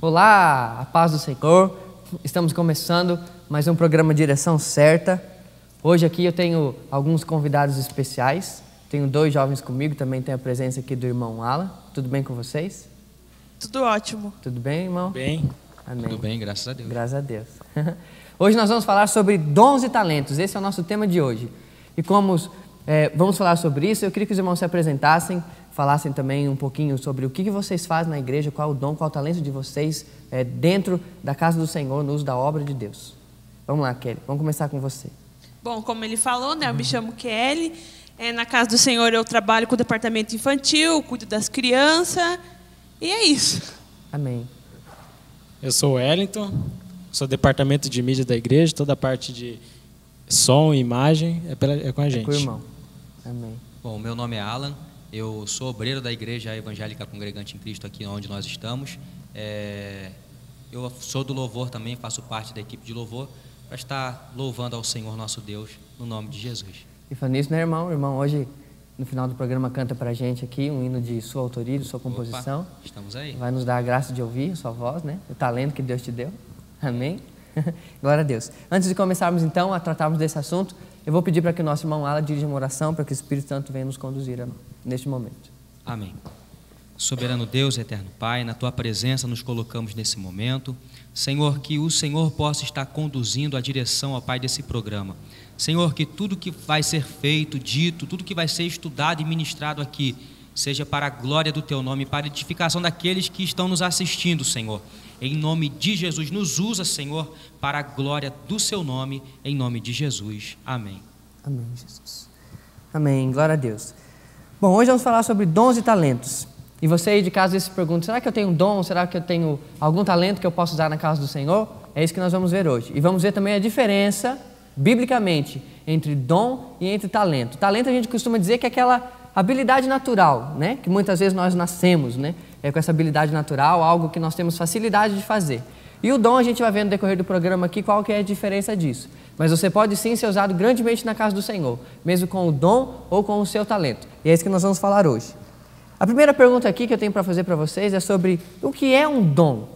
Olá, a paz do Senhor. Estamos começando mais um programa Direção Certa. Hoje aqui eu tenho alguns convidados especiais. Tenho 2 jovens comigo, também tenho a presença aqui do irmão Alan. Tudo bem com vocês? Tudo ótimo. Tudo bem, irmão? Bem. Amém. Tudo bem, graças a Deus. Graças a Deus. Hoje nós vamos falar sobre dons e talentos. Esse é o nosso tema de hoje. E como vamos falar sobre isso, eu queria que os irmãos se apresentassem, falassem também um pouquinho sobre o que vocês fazem na igreja, qual o dom, qual o talento de vocês dentro da casa do Senhor, no uso da obra de Deus. Vamos lá, Kelly. Vamos começar com você. Bom, como ele falou, né, eu me chamo Kelly. Na casa do Senhor eu trabalho com o departamento infantil, cuido das crianças. E é isso. Amém. Eu sou o Wellington, sou do departamento de mídia da igreja, toda a parte de som e imagem é com a gente. É com o irmão. Amém. Bom, meu nome é Alan, eu sou obreiro da Igreja Evangélica Congregante em Cristo aqui onde nós estamos. Eu sou do louvor também, faço parte da equipe de louvor, para estar louvando ao Senhor nosso Deus, no nome de Jesus. E falando nisso, né, irmão? O irmão hoje, no final do programa, canta pra gente aqui um hino de sua autoria, de sua composição. Opa, estamos aí. Vai nos dar a graça de ouvir a sua voz, né? O talento que Deus te deu. Amém? Glória a Deus. Antes de começarmos, então, a tratarmos desse assunto, eu vou pedir para que o nosso irmão Alan dirija uma oração para que o Espírito Santo venha nos conduzir neste momento. Amém. Soberano Deus, eterno Pai, na Tua presença nos colocamos nesse momento. Senhor, que o Senhor possa estar conduzindo a direção, ó Pai, desse programa. Senhor, que tudo que vai ser feito, dito, tudo que vai ser estudado e ministrado aqui, seja para a glória do Teu nome, para a edificação daqueles que estão nos assistindo, Senhor. Em nome de Jesus, nos usa, Senhor, para a glória do Seu nome, em nome de Jesus. Amém. Amém, Jesus. Amém, glória a Deus. Bom, hoje vamos falar sobre dons e talentos. E você aí de casa se pergunta, será que eu tenho um dom? Será que eu tenho algum talento que eu posso usar na casa do Senhor? É isso que nós vamos ver hoje. E vamos ver também a diferença, biblicamente, entre dom e entre talento. Talento a gente costuma dizer que é aquela habilidade natural, né? Que muitas vezes nós nascemos, né? Com essa habilidade natural, algo que nós temos facilidade de fazer. E o dom a gente vai ver no decorrer do programa aqui qual que é a diferença disso. Mas você pode sim ser usado grandemente na casa do Senhor, mesmo com o dom ou com o seu talento. E é isso que nós vamos falar hoje. A primeira pergunta aqui que eu tenho para fazer para vocês é sobre o que é um dom.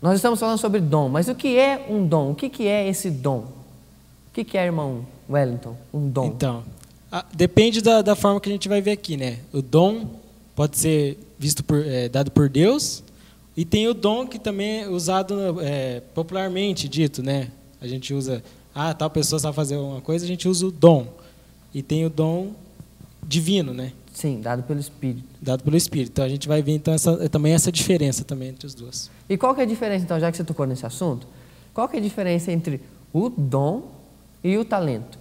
Nós estamos falando sobre dom, mas o que é um dom? O que é esse dom? O que é, irmão Wellington, um dom? Então, depende da forma que a gente vai ver aqui, né? O dom pode ser visto dado por Deus, e tem o dom que também é usado popularmente dito, né? A gente usa, tal pessoa sabe fazer uma coisa, a gente usa o dom. E tem o dom divino, né? Sim, dado pelo Espírito. Dado pelo Espírito. Então a gente vai ver então também essa diferença também entre os dois. E qual que é a diferença, então, já que você tocou nesse assunto, qual que é a diferença entre o dom e o talento?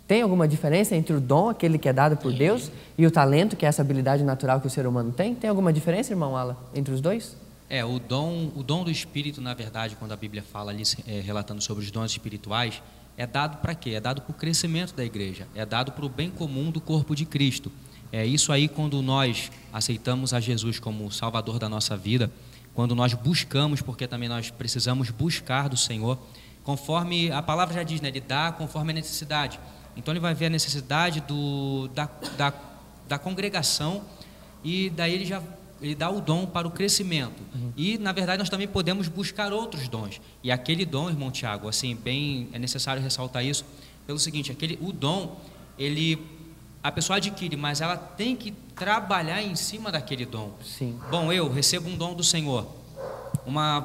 Tem alguma diferença entre o dom, aquele que é dado por Deus, e o talento, que é essa habilidade natural que o ser humano tem? Tem alguma diferença, irmão Alan, entre os dois? O dom do Espírito, na verdade, quando a Bíblia fala ali, relatando sobre os dons espirituais, é dado para quê? É dado para o crescimento da igreja, é dado para o bem comum do corpo de Cristo. É isso aí quando nós aceitamos a Jesus como Salvador da nossa vida, quando nós buscamos, porque também nós precisamos buscar do Senhor, conforme a palavra já diz, né? Ele dá conforme a necessidade. Então ele vai ver a necessidade da congregação e daí ele dá o dom para o crescimento. E, na verdade, nós também podemos buscar outros dons. E aquele dom, irmão Tiago, assim, é necessário ressaltar isso, pelo seguinte, o dom, a pessoa adquire, mas ela tem que trabalhar em cima daquele dom. Sim. Bom, eu recebo um dom do Senhor.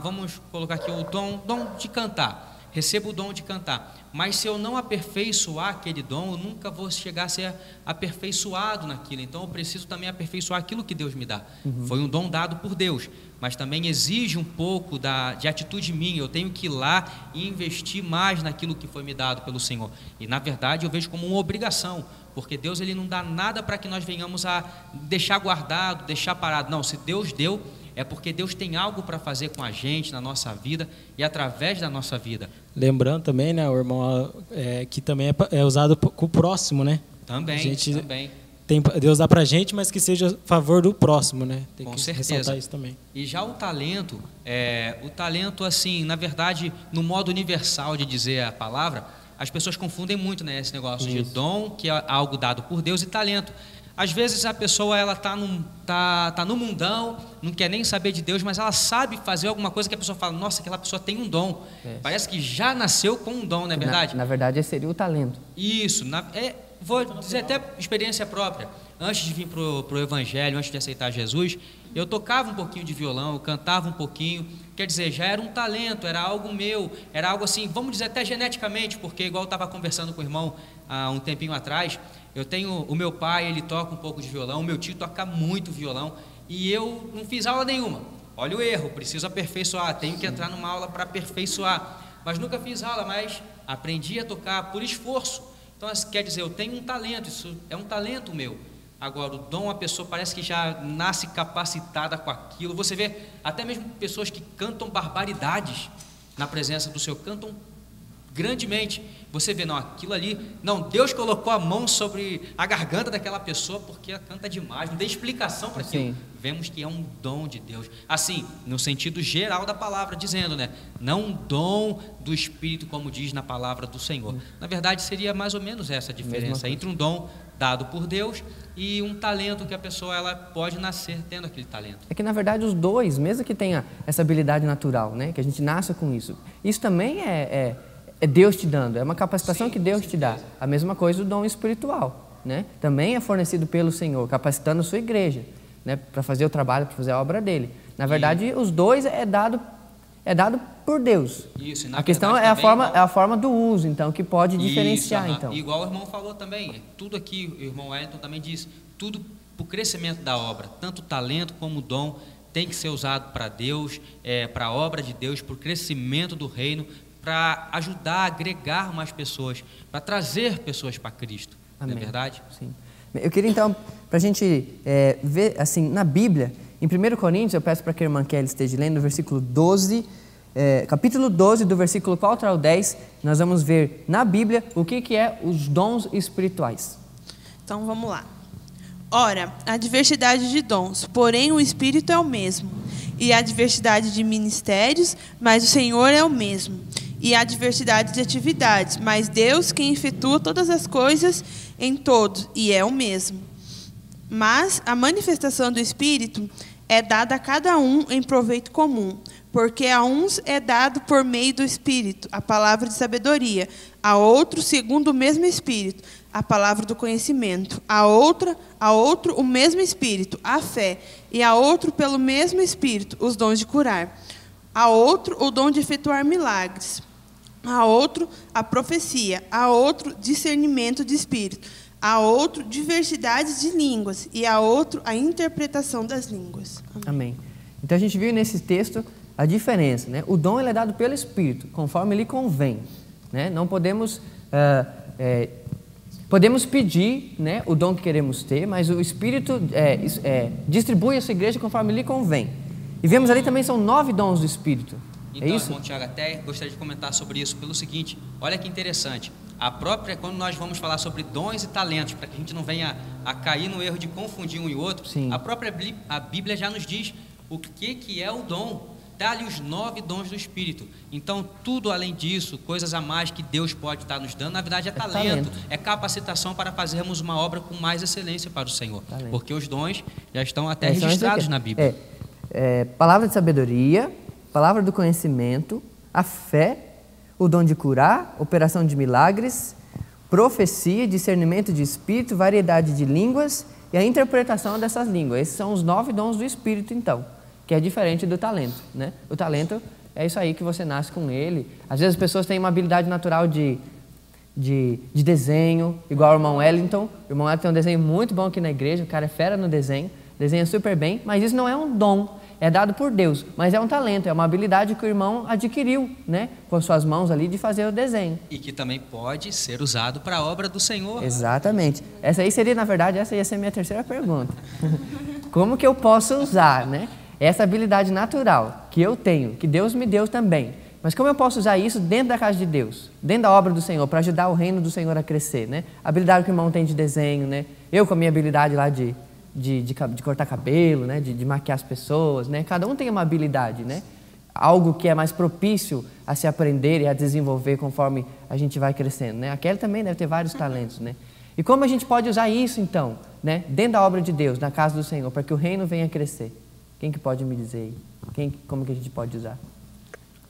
Vamos colocar aqui o dom de cantar. Recebo o dom de cantar. Mas se eu não aperfeiçoar aquele dom, eu nunca vou chegar a ser aperfeiçoado naquilo. Então eu preciso também aperfeiçoar aquilo que Deus me dá. Foi um dom dado por Deus, mas também exige um pouco de atitude minha. Eu tenho que ir lá e investir mais naquilo que foi me dado pelo Senhor. E na verdade eu vejo como uma obrigação, porque Deus ele não dá nada para que nós venhamos a deixar guardado, deixar parado. Não, se Deus deu, é porque Deus tem algo para fazer com a gente, na nossa vida e através da nossa vida. Lembrando também, né, o irmão, que também é usado com o próximo, né? Também. Deus dá para a gente, mas que seja a favor do próximo, né? Tem com que certeza. ressaltar isso também. E já o talento, assim, na verdade, no modo universal de dizer a palavra, as pessoas confundem muito, né, esse negócio de dom, que é algo dado por Deus, e talento. Às vezes a pessoa ela tá no mundão, não quer nem saber de Deus, mas ela sabe fazer alguma coisa que a pessoa fala, nossa, aquela pessoa tem um dom. Parece que já nasceu com um dom, não é verdade? Na verdade, esse seria o talento. Isso, vou dizer até experiência própria. Antes de vir para o Evangelho, antes de aceitar Jesus, eu tocava um pouquinho de violão, eu cantava um pouquinho, quer dizer, já era um talento, era algo meu, era algo assim, vamos dizer até geneticamente, porque igual eu estava conversando com o irmão há um tempinho atrás, eu tenho o meu pai, ele toca um pouco de violão, o meu tio toca muito violão, e eu não fiz aula nenhuma. Olha o erro, preciso aperfeiçoar, tenho que entrar numa aula para aperfeiçoar, mas nunca fiz aula, mas aprendi a tocar por esforço. Então, quer dizer, eu tenho um talento, isso é um talento meu. Agora, o dom, a pessoa parece que já nasce capacitada com aquilo. Você vê até mesmo pessoas que cantam barbaridades na presença do Senhor, cantam grandemente. Você vê, não, aquilo ali, não, Deus colocou a mão sobre a garganta daquela pessoa porque ela canta demais, não tem explicação para aquilo. Vemos que é um dom de Deus. Assim, no sentido geral da palavra, dizendo, né? Não um dom do Espírito, como diz na palavra do Senhor. Na verdade, seria mais ou menos essa a diferença entre um dom dado por Deus e um talento que a pessoa ela pode nascer tendo aquele talento. É que, na verdade, os dois, mesmo que tenha essa habilidade natural, né? Que a gente nasça com isso, isso também é Deus te dando, é uma capacitação que Deus te dá. A mesma coisa o dom espiritual, né? Também é fornecido pelo Senhor, capacitando a sua igreja, né? Para fazer o trabalho, para fazer a obra dele. Na verdade, os dois é dado por Deus. Isso, a questão é a forma do uso, então, que pode diferenciar. Isso, então. Igual o irmão falou também, tudo aqui, o irmão Wellington também disse, tudo para o crescimento da obra, tanto o talento como o dom tem que ser usado para Deus, para a obra de Deus, para o crescimento do reino, para ajudar a agregar mais pessoas, para trazer pessoas para Cristo. Amém. Não é verdade? Sim. Eu queria então, para a gente ver assim, na Bíblia, em 1 Coríntios, eu peço para que a irmã Kelly esteja lendo, no versículo 12, capítulo 12, do versículo 4 ao 10, nós vamos ver na Bíblia o que é os dons espirituais. Então vamos lá. Ora, há diversidade de dons, porém o Espírito é o mesmo. E há diversidade de ministérios, mas o Senhor é o mesmo. E há diversidade de atividades, mas Deus quem efetua todas as coisas em todos, e é o mesmo. Mas a manifestação do Espírito é dada a cada um em proveito comum, porque a uns é dado por meio do Espírito a palavra de sabedoria, a outro segundo o mesmo Espírito, a palavra do conhecimento, a outro o mesmo Espírito, a fé, e a outro pelo mesmo Espírito os dons de curar, a outro o dom de efetuar milagres, a outro a profecia, a outro discernimento de espírito, a outro diversidade de línguas e a outro a interpretação das línguas. Amém. Então a gente viu nesse texto a diferença, né? O dom ele é dado pelo Espírito, conforme lhe convém, né? Não podemos podemos pedir, né, o dom que queremos ter, mas o Espírito distribui a sua igreja conforme lhe convém. E vemos ali também são 9 dons do Espírito. Então, é isso? Irmão Tiago, até gostaria de comentar sobre isso pelo seguinte, olha que interessante, quando nós vamos falar sobre dons e talentos, para que a gente não venha a cair no erro de confundir um e outro, sim, a Bíblia já nos diz o que é o dom, dá-lhe os 9 dons do Espírito. Então, tudo além disso, coisas a mais que Deus pode estar nos dando, na verdade é talento, é capacitação para fazermos uma obra com mais excelência para o Senhor, porque os dons já estão até registrados na Bíblia. Palavra de sabedoria, palavra do conhecimento, a fé, o dom de curar, operação de milagres, profecia, discernimento de espírito, variedade de línguas e a interpretação dessas línguas. Esses são os 9 dons do Espírito, então, que é diferente do talento, né? O talento é isso aí que você nasce com ele. Às vezes as pessoas têm uma habilidade natural de desenho, igual o irmão Wellington. O irmão Wellington tem um desenho muito bom aqui na igreja, o cara é fera no desenho, desenha super bem, mas isso não é um dom. É dado por Deus, mas é um talento, é uma habilidade que o irmão adquiriu, né, com as suas mãos ali de fazer o desenho. E que também pode ser usado para a obra do Senhor. Exatamente. Essa aí seria, na verdade, essa ia ser a minha terceira pergunta. Como que eu posso usar, né, essa habilidade natural que eu tenho, que Deus me deu também, mas como eu posso usar isso dentro da casa de Deus, dentro da obra do Senhor, para ajudar o reino do Senhor a crescer, né? A habilidade que o irmão tem de desenho, né? Eu com a minha habilidade lá de cortar cabelo, né? de maquiar as pessoas, né? Cada um tem uma habilidade, né? Algo que é mais propício a se aprender e a desenvolver conforme a gente vai crescendo, né? A Kelly também deve ter vários talentos, né? E como a gente pode usar isso, então, né, dentro da obra de Deus, na casa do Senhor, para que o reino venha a crescer? Quem que pode me dizer aí? Como que a gente pode usar?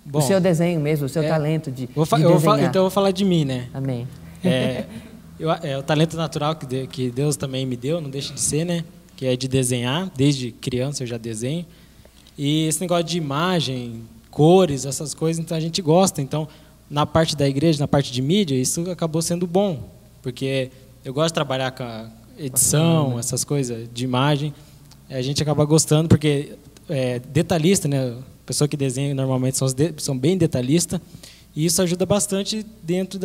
Bom, o seu desenho mesmo, o seu talento de desenhar. Então eu vou falar de mim, né? Amém. O talento natural que Deus também me deu, não deixa de ser, né? Que é de desenhar. Desde criança eu já desenho. E esse negócio de imagem, cores, essas coisas, então a gente gosta. Então, na parte da igreja, na parte de mídia, isso acabou sendo bom. Porque eu gosto de trabalhar com a edição, essas coisas de imagem. A gente acaba gostando, porque detalhista, né? A pessoa que desenha normalmente são bem detalhistas. E isso ajuda bastante dentro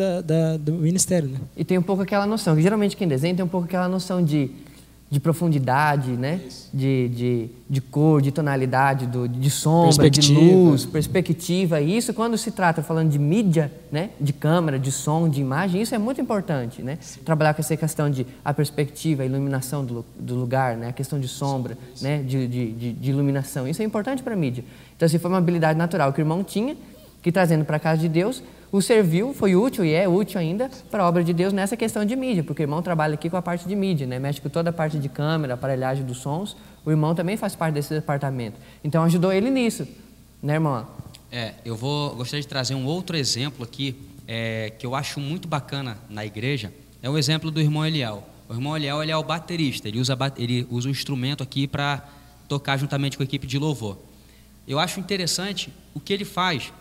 do ministério, né? E tem um pouco aquela noção, que geralmente quem desenha tem um pouco aquela noção de profundidade, né? De cor, de tonalidade, de sombra, de luz, perspectiva. E isso, quando se trata, falando de mídia, né? De câmera, de som, de imagem, isso é muito importante, né? Trabalhar com essa questão de a perspectiva, a iluminação do lugar, né? A questão de sombra, né? De iluminação. Isso é importante para a mídia. Então, assim, foi uma habilidade natural que o irmão tinha, que trazendo para a casa de Deus, o serviu, foi útil e é útil ainda para a obra de Deus nessa questão de mídia, porque o irmão trabalha aqui com a parte de mídia, né? Mexe com toda a parte de câmera, aparelhagem dos sons, o irmão também faz parte desse departamento. Então ajudou ele nisso, né, irmão? Gostaria de trazer um outro exemplo aqui, que eu acho muito bacana na igreja, é o exemplo do irmão Eliel. O irmão Eliel, ele é o baterista, ele usa o instrumento aqui para tocar juntamente com a equipe de louvor. Eu acho interessante o que ele faz.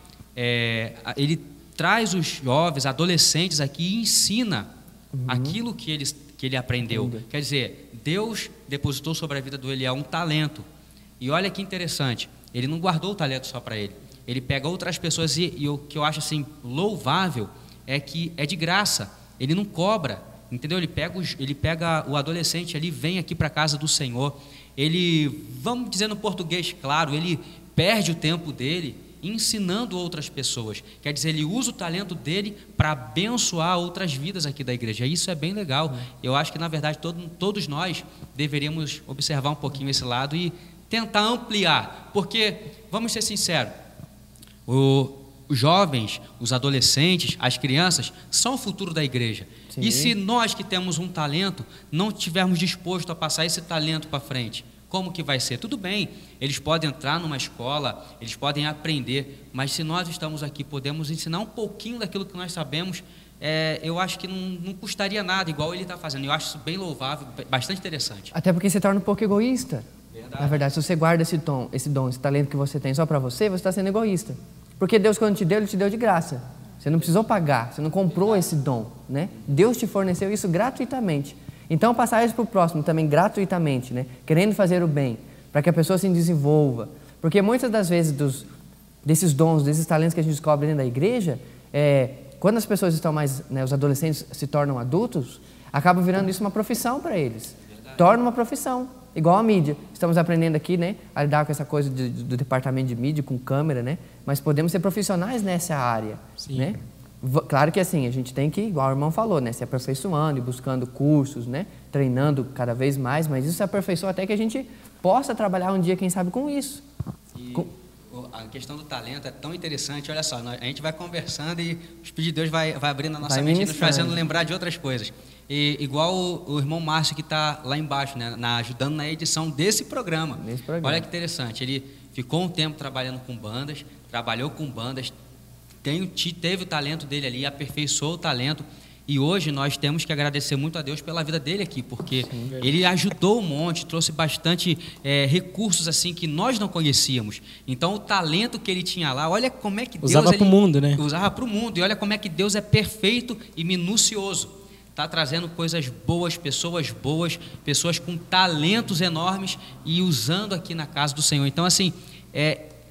Ele traz os jovens, adolescentes aqui e ensina aquilo que ele aprendeu. Quer dizer, Deus depositou sobre a vida do Eliel um talento. E olha que interessante, ele não guardou o talento só para ele. Ele pega outras pessoas e o que eu acho assim louvável é que é de graça. Ele não cobra, entendeu? Ele pega o adolescente ali, vem aqui para a casa do Senhor. Ele, vamos dizer no português claro, ele perde o tempo dele ensinando outras pessoas. Quer dizer, ele usa o talento dele para abençoar outras vidas aqui da igreja. Isso é bem legal. Eu acho que, na verdade, todos nós deveríamos observar um pouquinho esse lado e tentar ampliar. Porque, vamos ser sinceros, os jovens, os adolescentes, as crianças, são o futuro da igreja. Sim. E se nós que temos um talento, não estivermos dispostos a passar esse talento para frente, como que vai ser? Tudo bem, eles podem entrar numa escola, eles podem aprender, mas se nós estamos aqui, podemos ensinar um pouquinho daquilo que nós sabemos, eu acho que não custaria nada, igual ele está fazendo. Eu acho isso bem louvável, bastante interessante. Até porque se torna um pouco egoísta. Verdade. Na verdade, se você guarda esse dom, esse talento que você tem só para você está sendo egoísta. Porque Deus, quando te deu, Ele te deu de graça. Você não precisou pagar, você não comprou esse dom, né? Deus te forneceu isso gratuitamente. Então, passar isso para o próximo também gratuitamente, né? Querendo fazer o bem, para que a pessoa se desenvolva. Porque muitas das vezes desses dons, desses talentos que a gente descobre dentro da igreja, quando as pessoas estão mais, né, os adolescentes se tornam adultos, acaba virando isso uma profissão para eles. Torna uma profissão, igual a mídia. Estamos aprendendo aqui, né, a lidar com essa coisa do departamento de mídia, com câmera, né? Mas podemos ser profissionais nessa área, né? Claro que assim, a gente tem que, igual o irmão falou, né, se aperfeiçoando e buscando cursos, né, treinando cada vez mais, mas isso se aperfeiçoa até que a gente possa trabalhar um dia, quem sabe, com isso. A questão do talento é tão interessante, olha só, a gente vai conversando e o Espírito de Deus vai abrindo a nossa mente e nos fazendo lembrar de outras coisas. E, igual o irmão Márcio que está lá embaixo, né, ajudando na edição desse programa. Olha que interessante, ele ficou um tempo trabalhando com bandas, trabalhou com bandas, teve o talento dele ali, aperfeiçoou o talento, e hoje nós temos que agradecer muito a Deus pela vida dele aqui, porque ele ajudou um monte, trouxe bastante recursos assim que nós não conhecíamos. Então o talento que ele tinha lá, olha como é que Deus usava para o mundo, né? Usava para o mundo, e olha como é que Deus é perfeito e minucioso. Está trazendo coisas boas, pessoas com talentos enormes e usando aqui na casa do Senhor. Então assim,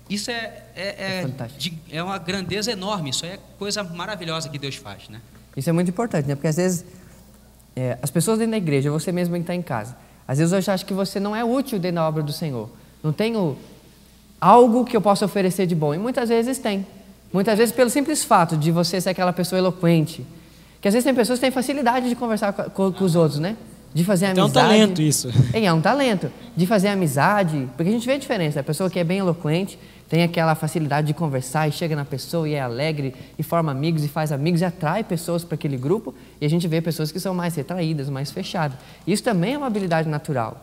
isso é uma grandeza enorme, isso é coisa maravilhosa que Deus faz, né? Isso é muito importante, né? Porque às vezes as pessoas dentro da igreja, você mesmo que está em casa, às vezes hoje acha que você não é útil dentro da obra do Senhor. Não tenho algo que eu possa oferecer de bom. E muitas vezes tem. Muitas vezes pelo simples fato de você ser aquela pessoa eloquente. Que às vezes tem pessoas que têm facilidade de conversar com os outros, né? de fazer amizade. É um talento isso. É um talento. De fazer amizade, porque a gente vê a diferença. A pessoa que é bem eloquente, tem aquela facilidade de conversar e chega na pessoa e é alegre e forma amigos e faz amigos e atrai pessoas para aquele grupo. E a gente vê pessoas que são mais retraídas, mais fechadas. Isso também é uma habilidade natural.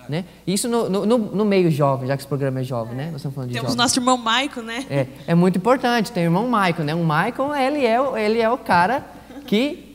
Né? Isso no meio jovem, já que esse programa é jovem, né? Nós estamos falando de Temos jovem. nosso irmão Michael, né? É muito importante. Tem o irmão Michael, né? O Michael, ele é o cara que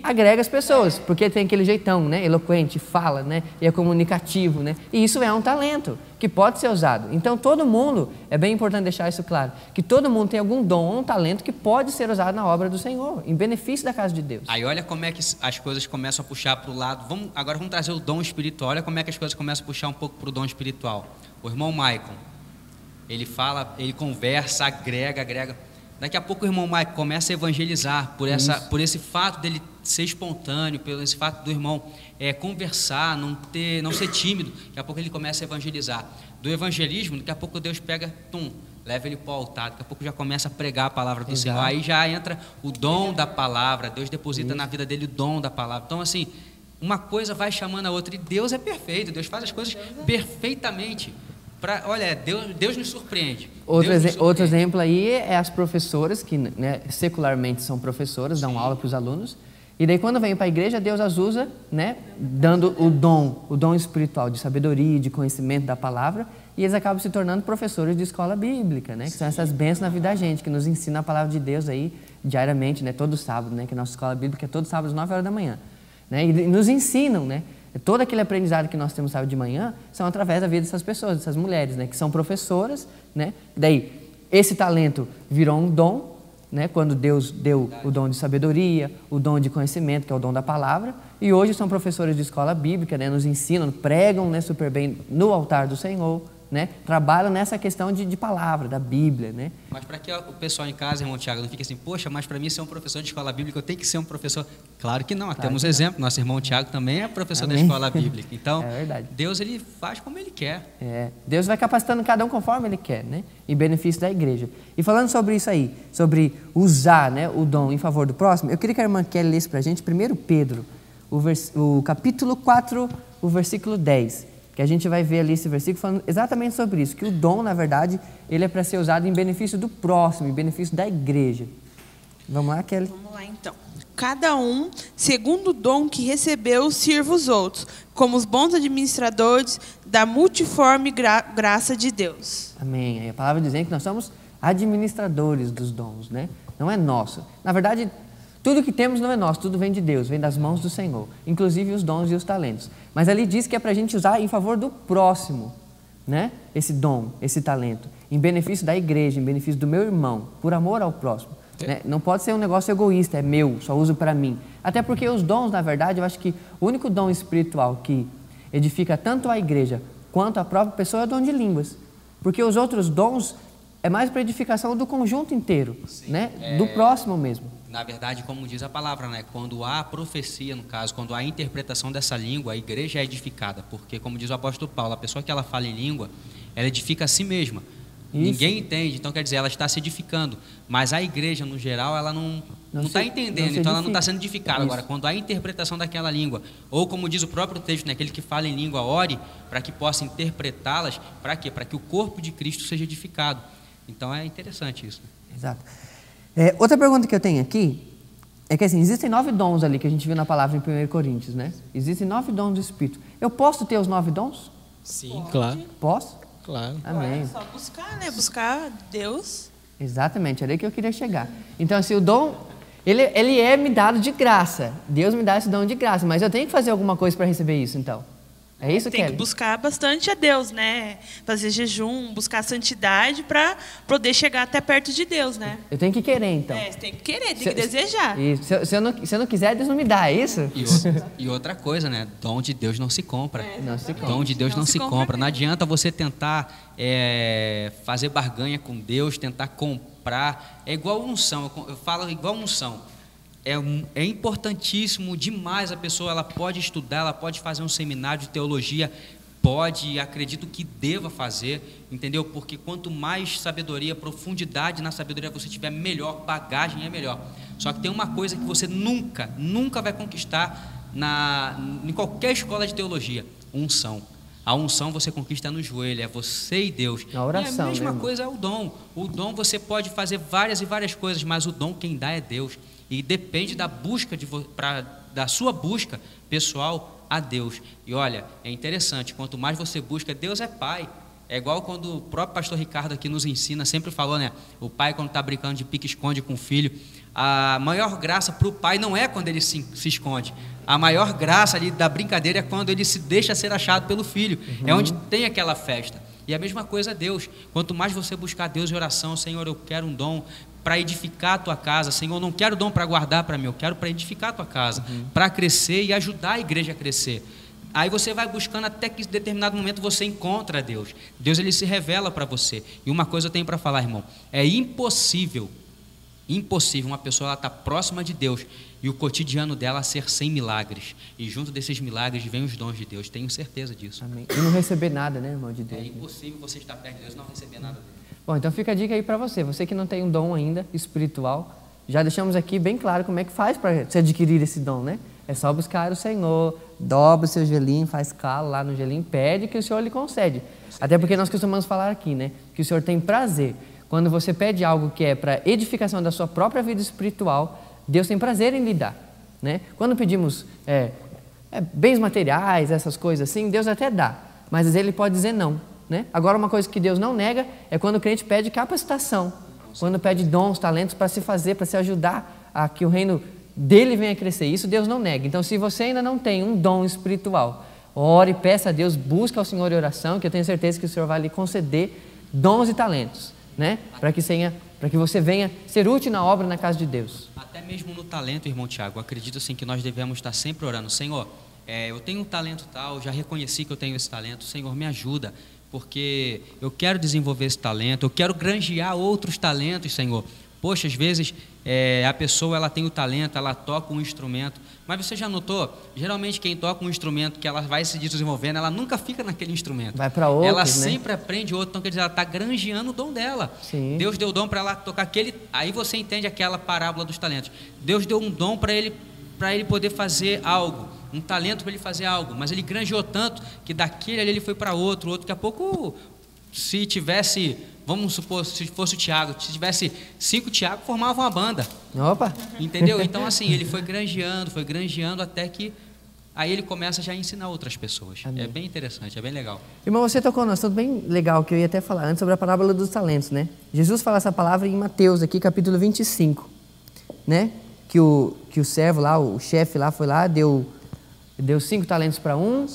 agrega as pessoas, porque tem aquele jeitão, né? Eloquente, fala, né? E é comunicativo, né? E isso é um talento que pode ser usado. Então, todo mundo, é bem importante deixar isso claro, que todo mundo tem algum dom ou um talento que pode ser usado na obra do Senhor, em benefício da casa de Deus. Aí olha como é que as coisas começam a puxar para o lado. Agora vamos trazer o dom espiritual. Olha como é que as coisas começam a puxar um pouco para o dom espiritual. O irmão Michael, ele fala, ele conversa, agrega. Daqui a pouco o irmão Michael começa a evangelizar por esse fato dele ser espontâneo, por esse fato do irmão conversar, não ser tímido. Daqui a pouco ele começa a evangelizar. Do evangelismo, daqui a pouco Deus pega, leva ele para o altar. Daqui a pouco já começa a pregar a palavra do Senhor. Aí já entra o dom da palavra. Deus deposita na vida dele o dom da palavra. Então, assim, uma coisa vai chamando a outra. E Deus é perfeito. Deus faz as coisas perfeitamente. Olha, Deus nos surpreende. Outro exemplo aí é as professoras, que, né, secularmente são professoras, dão aula para os alunos, e daí quando vem para a igreja, Deus as usa, né, dando o dom espiritual de sabedoria, de conhecimento da palavra, e eles acabam se tornando professores de escola bíblica, né, que são essas bênçãos na vida da gente, que nos ensina a palavra de Deus aí diariamente, né, todo sábado, né, que a nossa escola bíblica é todo sábado às 9 horas da manhã, né, e nos ensinam, né. Todo aquele aprendizado que nós temos sábado de manhã são através da vida dessas pessoas, dessas mulheres, né, que são professoras, né? Daí, esse talento virou um dom, né, quando Deus deu o dom de sabedoria, o dom de conhecimento, que é o dom da palavra, e hoje são professores de escola bíblica, né, nos ensinam, pregam, né, super bem no altar do Senhor, né, trabalham nessa questão de palavra, da Bíblia, né? Mas para que o pessoal em casa, irmão Tiago, não fique assim, poxa, mas para mim ser um professor de escola bíblica, eu tenho que ser um professor. Claro que não, claro temos exemplo, nosso irmão Tiago também é professor da escola bíblica. Então, Deus, ele faz como ele quer. Deus vai capacitando cada um conforme ele quer, né? Em benefício da igreja. E falando sobre isso aí, sobre usar, né, o dom em favor do próximo, eu queria que a irmã Kelly lesse para a gente 1 Pedro, o capítulo 4, o versículo 10. Que a gente vai ver ali esse versículo falando exatamente sobre isso, que o dom, na verdade, ele é para ser usado em benefício do próximo, em benefício da igreja. Vamos lá, Kelly? Vamos lá, então. Cada um, segundo o dom que recebeu, sirva os outros, como os bons administradores da multiforme graça de Deus. Amém. Aí a palavra dizendo que nós somos administradores dos dons, né? Não é nosso. Na verdade, tudo que temos não é nosso, tudo vem de Deus, vem das mãos do Senhor, inclusive os dons e os talentos. Mas ali diz que é para a gente usar em favor do próximo, né? Esse dom, esse talento, em benefício da igreja, em benefício do meu irmão, por amor ao próximo. Né? Não pode ser um negócio egoísta, é meu, só uso para mim. Até porque os dons, na verdade, eu acho que o único dom espiritual que edifica tanto a igreja quanto a própria pessoa é o dom de línguas. Porque os outros dons é mais para edificação do conjunto inteiro, né? Do próximo mesmo. Na verdade, como diz a palavra, né? Quando há profecia, no caso, quando há interpretação dessa língua, a igreja é edificada. Porque, como diz o apóstolo Paulo, a pessoa que ela fala em língua, ela edifica a si mesma. Isso. Ninguém entende, então quer dizer, ela está se edificando. Mas a igreja, no geral, ela não está entendendo, então ela não está sendo edificada. Isso. Agora, quando há interpretação daquela língua, ou como diz o próprio texto, né? Aquele que fala em língua, ore para que possa interpretá-las. Para quê? Para que o corpo de Cristo seja edificado. Então é interessante isso. Exato. Outra pergunta que eu tenho aqui é que assim, existem 9 dons ali que a gente viu na palavra em 1 Coríntios, né? Existem 9 dons do Espírito. Eu posso ter os 9 dons? Sim, pode. Claro. Posso? Claro. Amém. É só buscar, né? Buscar Deus. Exatamente, era aí que eu queria chegar. Então, assim, o dom, ele é me dado de graça. Deus me dá esse dom de graça, mas eu tenho que fazer alguma coisa para receber isso, então. É isso, Tem Kelly? que buscar bastante a Deus, né? Fazer jejum, buscar santidade para poder chegar até perto de Deus, né? Eu tenho que querer, então. Você tem que querer, tem que desejar. Isso. Se eu não quiser, Deus não me dá, é isso? E outra coisa, né? Dom de Deus não se compra. Não se compra. Dom de Deus não se compra. Não adianta você tentar fazer barganha com Deus, tentar comprar. É igual unção. Eu falo igual unção. É importantíssimo demais a pessoa, ela pode estudar, ela pode fazer um seminário de teologia, acredito que deva fazer, entendeu? Porque quanto mais sabedoria, profundidade na sabedoria você tiver, melhor, bagagem é melhor. Só que tem uma coisa que você nunca vai conquistar em qualquer escola de teologia, unção. A unção você conquista no joelho, é você e Deus. A oração, e a mesma né, coisa é o dom. O dom você pode fazer várias e várias coisas, mas o dom quem dá é Deus. E depende da busca da sua busca pessoal a Deus. E olha, é interessante, quanto mais você busca, Deus é Pai. É igual quando o próprio pastor Ricardo aqui nos ensina, sempre falou, né? O pai quando está brincando de pique-esconde com o filho, a maior graça para o pai não é quando ele se esconde. A maior graça ali da brincadeira é quando ele se deixa ser achado pelo filho. É onde tem aquela festa. E a mesma coisa é Deus. Quanto mais você buscar Deus em oração, Senhor, eu quero um dom para edificar a tua casa. Senhor, eu não quero dom para guardar para mim, eu quero para edificar a tua casa, para crescer e ajudar a igreja a crescer. Aí você vai buscando até que em determinado momento você encontra Deus. Deus, ele se revela para você. E uma coisa eu tenho para falar, irmão, é impossível uma pessoa estar próxima de Deus e o cotidiano dela ser sem milagres. E junto desses milagres vem os dons de Deus, tenho certeza disso. Amém. E não receber nada, né, irmão, de Deus. É impossível você estar perto de Deus e não receber nada dele. Bom, então fica a dica aí para você que não tem um dom ainda espiritual, já deixamos aqui bem claro como é que faz para você adquirir esse dom, né? É só buscar o Senhor, dobra o seu gelinho, faz calo lá no gelinho, pede que o Senhor lhe concede. Até porque nós costumamos falar aqui, né? Que o Senhor tem prazer. Quando você pede algo que é para edificação da sua própria vida espiritual, Deus tem prazer em lhe dar, né? Quando pedimos bens materiais, essas coisas assim, Deus até dá, mas às vezes Ele pode dizer não, né? Agora, uma coisa que Deus não nega é quando o crente pede capacitação, quando pede dons, talentos para se fazer, para se ajudar a que o reino dele venha crescer. Isso Deus não nega. Então, se você ainda não tem um dom espiritual, ore, peça a Deus, busca ao Senhor em oração, que eu tenho certeza que o Senhor vai lhe conceder dons e talentos, né? Para que você venha ser útil na obra na casa de Deus. Até mesmo no talento, irmão Tiago, acredito assim que nós devemos estar sempre orando. Senhor, eu tenho um talento tal, já reconheci que eu tenho esse talento, Senhor, me ajuda, porque eu quero desenvolver esse talento, eu quero granjear outros talentos, Senhor. Poxa, às vezes a pessoa ela tem o talento, ela toca um instrumento, mas você já notou? Geralmente quem toca um instrumento que ela vai se desenvolvendo, ela nunca fica naquele instrumento. Vai para outro, ela né? sempre aprende outro, então quer dizer, ela está granjeando o dom dela. Sim. Deus deu o dom para ela tocar aquele, aí você entende aquela parábola dos talentos. Deus deu um dom para ele poder fazer algo, um talento para ele fazer algo, mas ele granjeou tanto que daquele ali ele foi para outro, daqui a pouco, se tivesse... Vamos supor, se fosse o Tiago, se tivesse 5 Tiago, formavam uma banda. Opa! Entendeu? Então, assim, ele foi granjeando até que aí ele começa já a ensinar outras pessoas. Amém. É bem interessante, é bem legal. Irmão, você tocou num assunto bem legal que eu ia até falar antes sobre a parábola dos talentos, né? Jesus fala essa palavra em Mateus, aqui, capítulo 25, né? Que o servo lá, o chefe lá, foi lá, deu 5 talentos para um,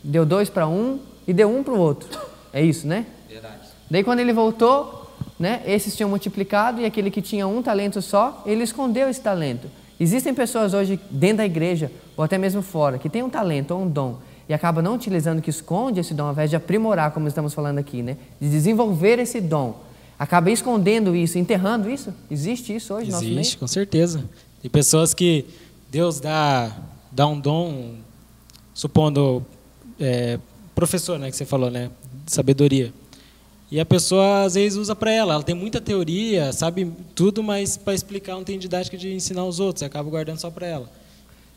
deu 2 para um e deu 1 para o outro. É isso, né? Verdade. Daí quando ele voltou, né, esses tinham multiplicado e aquele que tinha um talento só, ele escondeu esse talento. Existem pessoas hoje dentro da igreja, ou até mesmo fora, que tem um talento ou um dom e acaba não utilizando, que esconde esse dom, ao invés de aprimorar, como estamos falando aqui, né, de desenvolver esse dom. Acaba escondendo isso, enterrando isso. Existe isso hoje no nosso meio? Existe, com certeza. Tem pessoas que Deus dá um dom, supondo professor, né, que você falou, né, sabedoria. E a pessoa, às vezes, usa para ela tem muita teoria, sabe tudo, mas para explicar não tem didática de ensinar os outros, acaba guardando só para ela.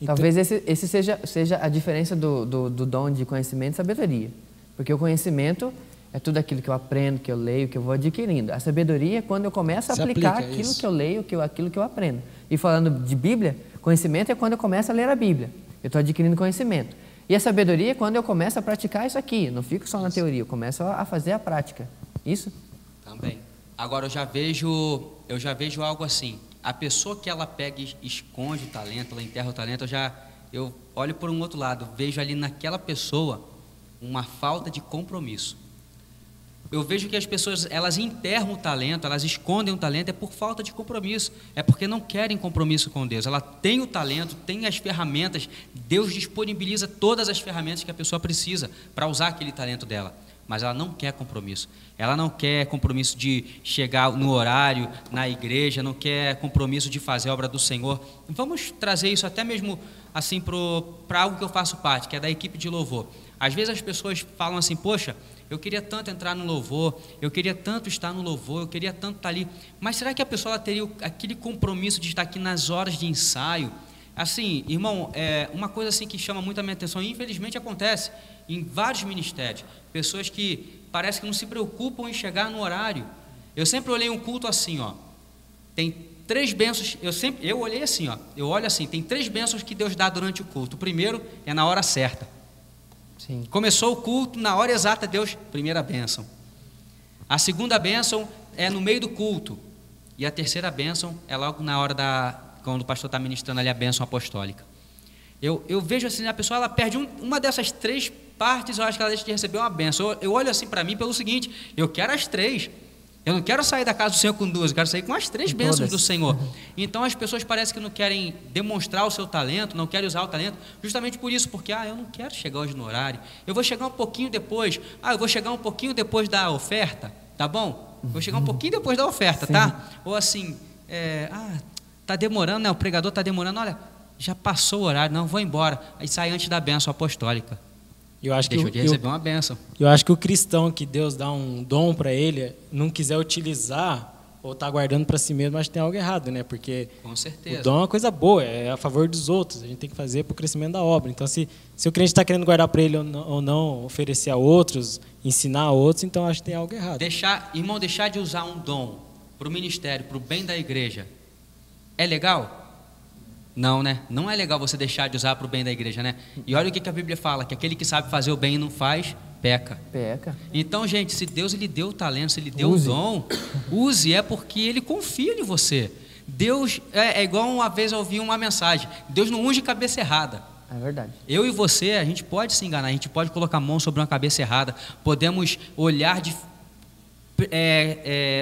Então, talvez esse seja a diferença do dom de conhecimento e sabedoria. Porque o conhecimento é tudo aquilo que eu aprendo, que eu leio, que eu vou adquirindo. A sabedoria é quando eu começo a aplicar aquilo que eu leio, aquilo que eu aprendo. E falando de Bíblia, conhecimento é quando eu começo a ler a Bíblia. Eu estou adquirindo conhecimento. E a sabedoria é quando eu começo a praticar isso aqui. Não fico só na teoria, eu começo a fazer a prática. Isso? Também. Agora eu já vejo algo assim. A pessoa que ela pega e esconde o talento, ela enterra o talento, eu olho por um outro lado, vejo ali naquela pessoa uma falta de compromisso. Eu vejo que as pessoas, elas enterram o talento, elas escondem o talento, é por falta de compromisso, é porque não querem compromisso com Deus. Ela tem o talento, tem as ferramentas, Deus disponibiliza todas as ferramentas que a pessoa precisa para usar aquele talento dela, mas ela não quer compromisso. Ela não quer compromisso de chegar no horário, na igreja, não quer compromisso de fazer a obra do Senhor. Vamos trazer isso até mesmo assim para algo que eu faço parte, que é da equipe de louvor. Às vezes as pessoas falam assim, poxa, eu queria tanto entrar no louvor, eu queria tanto estar no louvor, eu queria tanto estar ali, mas será que a pessoa ela teria aquele compromisso de estar aqui nas horas de ensaio, Assim, irmão, uma coisa assim que chama muito a minha atenção, e infelizmente acontece em vários ministérios, pessoas que parece que não se preocupam em chegar no horário. Eu sempre olhei um culto assim, ó, tem 3 bênçãos, eu olhei assim, ó, eu olho assim, tem 3 bênçãos que Deus dá durante o culto. O primeiro é na hora certa. Sim. Começou o culto, na hora exata, Deus, primeira bênção. A segunda bênção é no meio do culto. E a terceira bênção é logo na hora quando o pastor está ministrando ali a bênção apostólica. Eu vejo assim, a pessoa ela perde uma dessas 3 partes, eu acho que ela deixa de receber uma bênção. Eu olho assim para mim pelo seguinte, eu quero as 3. Eu não quero sair da casa do Senhor com 2, eu quero sair com as 3 bênçãos do Senhor. Então as pessoas parecem que não querem demonstrar o seu talento, não querem usar o talento, justamente por isso, porque eu não quero chegar hoje no horário, eu vou chegar um pouquinho depois, eu vou chegar um pouquinho depois da oferta, tá bom? Vou chegar um pouquinho depois da oferta, tá? Ou assim, tá demorando, né? O pregador tá demorando, olha, já passou o horário, não, vou embora. Aí sai antes da bênção apostólica. Deixou de receber uma bênção. Eu acho que o cristão que Deus dá um dom para ele, não quiser utilizar ou tá guardando para si mesmo, acho que tem algo errado, né? Porque com certeza. O dom é uma coisa boa, é a favor dos outros, a gente tem que fazer para o crescimento da obra. Então, se o crente está querendo guardar para ele ou não, oferecer a outros, ensinar a outros, então acho que tem algo errado. Irmão, deixar de usar um dom para o ministério, para o bem da igreja, é legal? Não, né? Não é legal você deixar de usar para o bem da igreja, né? E olha o que a Bíblia fala, que aquele que sabe fazer o bem e não faz, peca. Então, gente, se Deus lhe deu o talento, se Ele deu o dom, use, é porque Ele confia em você. Deus, é igual uma vez eu ouvi uma mensagem, Deus não unge cabeça errada. É verdade. Eu e você, a gente pode se enganar, a gente pode colocar a mão sobre uma cabeça errada, podemos olhar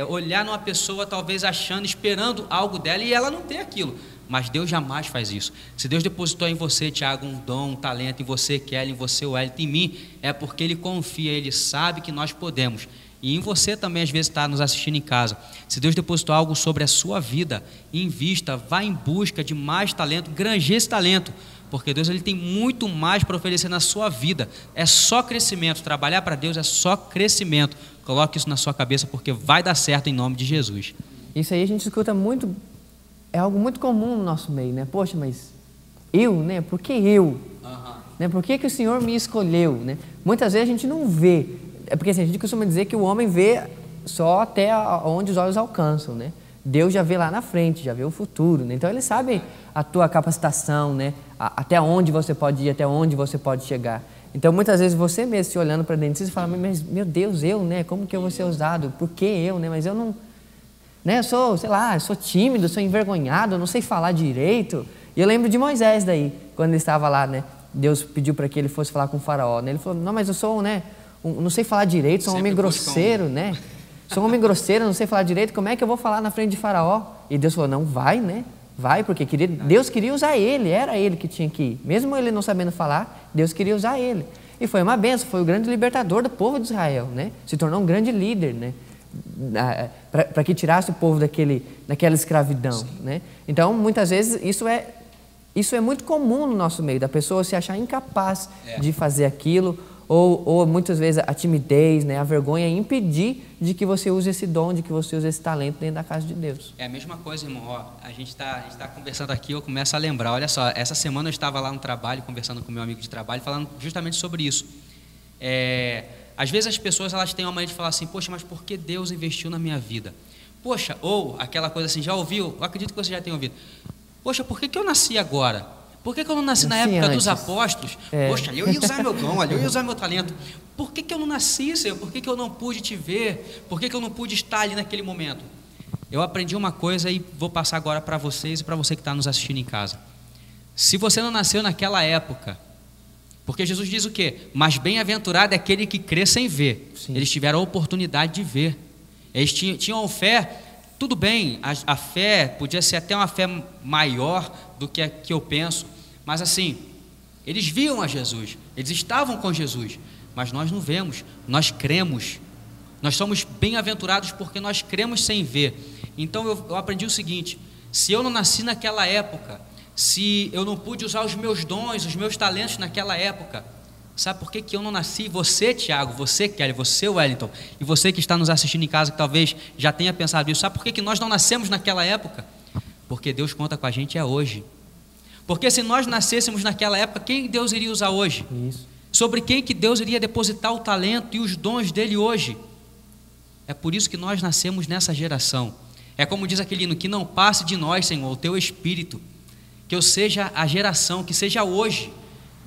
olhar numa pessoa talvez achando, esperando algo dela e ela não tem aquilo. Mas Deus jamais faz isso. Se Deus depositou em você, Tiago, um dom, um talento, em você, Kelly, em você, Wellington, em mim, é porque Ele confia, Ele sabe que nós podemos. E em você também, às vezes, está nos assistindo em casa. Se Deus depositou algo sobre a sua vida, invista, vá em busca de mais talento, granjeie esse talento, porque Deus Ele tem muito mais para oferecer na sua vida. É só crescimento, trabalhar para Deus é só crescimento. Coloque isso na sua cabeça, porque vai dar certo em nome de Jesus. Isso aí a gente escuta muito. É algo muito comum no nosso meio, né? Poxa, mas eu, né? Por que eu? Né? Por que o Senhor me escolheu, né? Muitas vezes a gente não vê. É porque assim, a gente costuma dizer que o homem vê só até onde os olhos alcançam, né? Deus já vê lá na frente, já vê o futuro, né? Então Ele sabe a tua capacitação, né? Até onde você pode ir, até onde você pode chegar. Então muitas vezes você mesmo se olhando para dentro de si e fala, mas meu Deus, eu, né? Como que eu vou ser usado? Por que eu, né? Mas eu não... Né? Eu sou, sei lá, eu sou tímido, sou envergonhado, eu não sei falar direito. E eu lembro de Moisés daí, quando ele estava lá, né? Deus pediu para que ele fosse falar com o faraó, né? Ele falou, não, mas eu sou, né? Não sei falar direito, sou um homem grosseiro, né? Sou um homem grosseiro, não sei falar direito, como é que eu vou falar na frente de faraó? E Deus falou, não, vai, né? Vai, porque Deus queria usar ele, era ele que tinha que ir. Mesmo ele não sabendo falar, Deus queria usar ele. E foi uma benção, foi o grande libertador do povo de Israel, né? Se tornou um grande líder, né? Para que tirasse o povo daquela escravidão, né? Então muitas vezes isso é muito comum no nosso meio, da pessoa se achar incapaz de fazer aquilo, ou muitas vezes a timidez, né, a vergonha impedir de que você use esse dom, de que você use esse talento dentro da casa de Deus. É a mesma coisa, irmão. Ó, a gente tá conversando aqui, eu começo a lembrar, olha só, essa semana eu estava lá no trabalho, conversando com meu amigo de trabalho, falando justamente sobre isso. Às vezes as pessoas elas têm uma maneira de falar assim, poxa, mas por que Deus investiu na minha vida? Poxa, ou aquela coisa assim, já ouviu? Eu acredito que você já tenha ouvido. Poxa, por que eu nasci agora? Por que eu não nasci na época antes dos apóstolos? Poxa, ali eu ia usar meu dom, ali eu ia usar meu talento. Por que eu não nasci, Senhor? Por que eu não pude te ver? Por que eu não pude estar ali naquele momento? Eu aprendi uma coisa e vou passar agora para vocês e para você que está nos assistindo em casa. Se você não nasceu naquela época, porque Jesus diz o quê? Mas bem-aventurado é aquele que crê sem ver. Sim. Eles tiveram a oportunidade de ver. Eles tinham fé, tudo bem, a fé podia ser até uma fé maior do que a que eu penso, mas assim, eles viam a Jesus, eles estavam com Jesus, mas nós não vemos, nós cremos. Nós somos bem-aventurados porque nós cremos sem ver. Então eu aprendi o seguinte, se eu não nasci naquela época, se eu não pude usar os meus dons, os meus talentos naquela época, sabe por que eu não nasci? Você, Tiago, você, Kelly, você, Wellington, e você que está nos assistindo em casa, que talvez já tenha pensado isso, sabe por que nós não nascemos naquela época? Porque Deus conta com a gente hoje. Porque se nós nascêssemos naquela época, quem Deus iria usar hoje? Isso. Sobre quem que Deus iria depositar o talento e os dons dele hoje? É por isso que nós nascemos nessa geração. É como diz aquele hino, que não passe de nós, Senhor, o teu Espírito, que eu seja a geração, que seja hoje.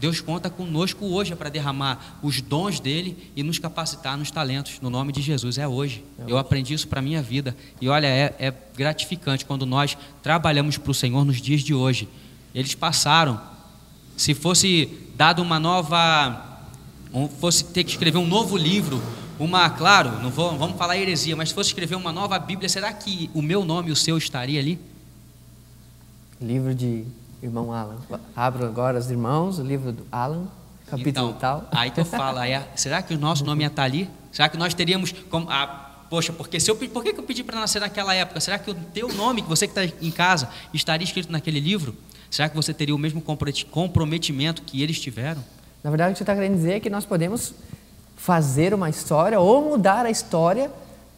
Deus conta conosco hoje para derramar os dons dele e nos capacitar nos talentos, no nome de Jesus, é hoje. Eu aprendi isso para a minha vida, e olha, é gratificante quando nós trabalhamos para o Senhor nos dias de hoje. Eles passaram, se fosse dado uma nova, fosse ter que escrever um novo livro, claro, vamos falar heresia, mas se fosse escrever uma nova Bíblia, será que o meu nome e o seu estaria ali? Livro de irmão Alan. Abro agora os irmãos, o livro do Alan, capítulo então, tal. Aí tu fala, será que o nosso nome ia estar ali? Será que nós teríamos como... poxa, por que eu pedi para nascer naquela época? Será que o teu nome, que você que está em casa, estaria escrito naquele livro? Será que você teria o mesmo comprometimento que eles tiveram? Na verdade, o que você está querendo dizer é que nós podemos fazer uma história ou mudar a história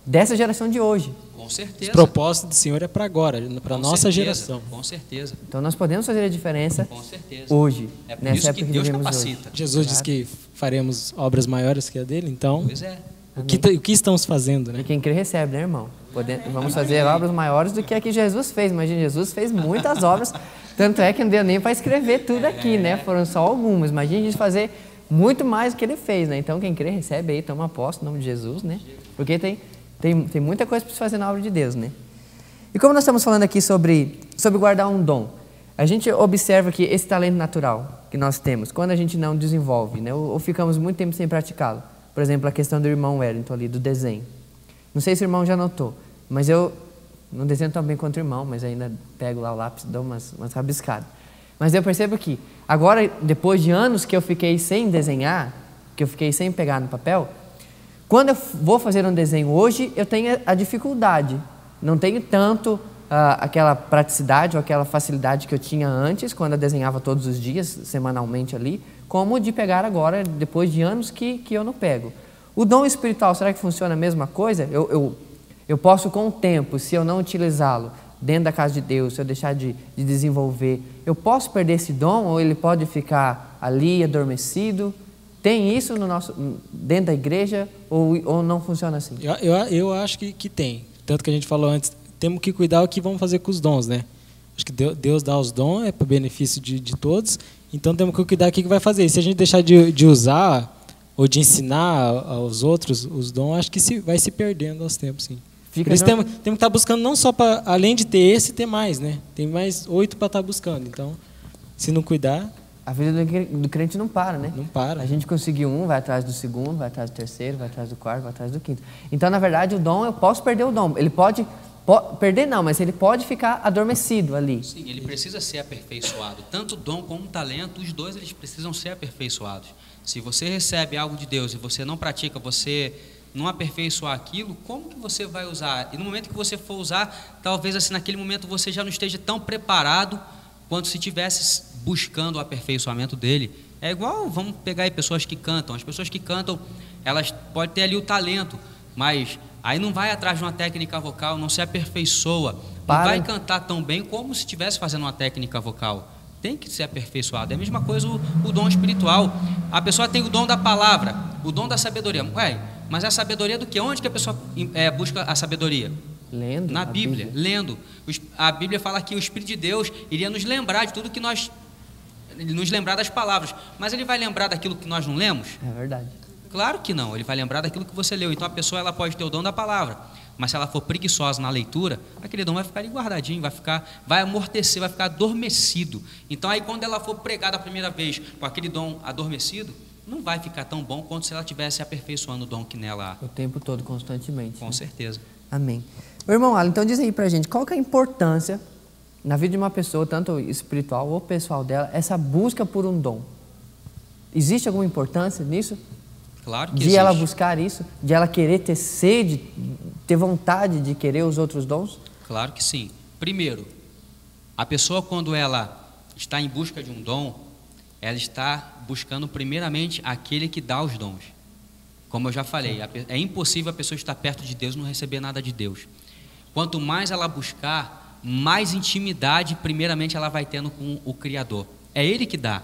dessa geração de hoje. Com certeza. O propósito do Senhor é para agora, para a nossa geração. Com certeza. Então nós podemos fazer a diferença Com certeza. hoje, É por nessa isso época que Deus vivemos capacita. hoje. Jesus diz que faremos obras maiores que a dele, então Pois é. o que estamos fazendo, né? E quem crê recebe, né, irmão? Vamos fazer obras maiores do que a que Jesus fez. Imagina, Jesus fez muitas obras, tanto é que não deu nem para escrever tudo aqui, né? Foram só algumas. Imagina a gente fazer muito mais do que ele fez, né? Então quem crê recebe aí, toma posse no nome de Jesus, né? Porque tem muita coisa para se fazer na obra de Deus, né? E como nós estamos falando aqui sobre guardar um dom, a gente observa que esse talento natural que nós temos, quando a gente não desenvolve, né? Ou ficamos muito tempo sem praticá-lo. Por exemplo, a questão do irmão Wellington ali, do desenho. Não sei se o irmão já notou, mas eu não desenho tão bem quanto o irmão, mas ainda pego lá o lápis e dou umas rabiscadas. Mas eu percebo que agora, depois de anos que eu fiquei sem desenhar, que eu fiquei sem pegar no papel, quando eu vou fazer um desenho hoje, eu tenho a dificuldade. Não tenho tanto aquela praticidade ou aquela facilidade que eu tinha antes, quando eu desenhava todos os dias, semanalmente ali, como de pegar agora, depois de anos que eu não pego. O dom espiritual, será que funciona a mesma coisa? Eu posso, com o tempo, se eu não utilizá-lo dentro da casa de Deus, se eu deixar de desenvolver, eu posso perder esse dom ou ele pode ficar ali adormecido? Tem isso dentro da igreja ou não funciona assim? Eu acho que tem. Tanto que a gente falou antes, temos que cuidar o que vamos fazer com os dons, né? Acho que Deus dá os dons, é para o benefício de todos, então temos que cuidar o que vai fazer. E se a gente deixar de usar ou de ensinar aos outros os dons, acho que vai se perdendo aos tempos, sim. Por isso temos que estar buscando não só para, além de ter esse, ter mais, né? Tem mais 8 para estar buscando, então, se não cuidar... A vida do crente não para, né? Não para. A gente conseguiu um, vai atrás do segundo, vai atrás do terceiro, vai atrás do quarto, vai atrás do quinto. Então, na verdade, o dom, eu posso perder o dom. Ele pode perder não, mas ele pode ficar adormecido ali. Sim, ele precisa ser aperfeiçoado. Tanto o dom como o talento, os dois eles precisam ser aperfeiçoados. Se você recebe algo de Deus e você não pratica, você não aperfeiçoar aquilo, como que você vai usar? E no momento que você for usar, talvez assim, naquele momento você já não esteja tão preparado quanto se estivesse buscando o aperfeiçoamento dele. É igual, vamos pegar aí pessoas que cantam. As pessoas que cantam, elas podem ter ali o talento, mas aí não vai atrás de uma técnica vocal, não se aperfeiçoa. Não vai cantar tão bem como se estivesse fazendo uma técnica vocal. Tem que ser aperfeiçoado. É a mesma coisa o dom espiritual. A pessoa tem o dom da palavra, o dom da sabedoria. Mas a sabedoria do quê? Onde que a pessoa busca a sabedoria? Lendo. Na Bíblia, lendo. A Bíblia fala que o Espírito de Deus iria nos lembrar de tudo que nós... nos lembrar das palavras. Mas ele vai lembrar daquilo que nós não lemos? É verdade. Claro que não. Ele vai lembrar daquilo que você leu. Então a pessoa ela pode ter o dom da palavra, mas se ela for preguiçosa na leitura, aquele dom vai ficar ali guardadinho, vai amortecer, vai ficar adormecido. Então aí quando ela for pregada a primeira vez com aquele dom adormecido, não vai ficar tão bom quanto se ela estivesse aperfeiçoando o dom que nela há. O tempo todo, constantemente. Com certeza. Amém. Meu irmão Alan, então diz aí pra gente, qual que é a importância na vida de uma pessoa, tanto espiritual ou pessoal dela, essa busca por um dom? Existe alguma importância nisso? Claro que de existe. Ela buscar isso? De ela querer ter sede, ter vontade de querer os outros dons? Claro que sim. Primeiro, a pessoa quando ela está em busca de um dom, ela está buscando primeiramente aquele que dá os dons. Como eu já falei, é impossível a pessoa estar perto de Deus e não receber nada de Deus. Quanto mais ela buscar, mais intimidade, primeiramente, ela vai tendo com o Criador. É Ele que dá.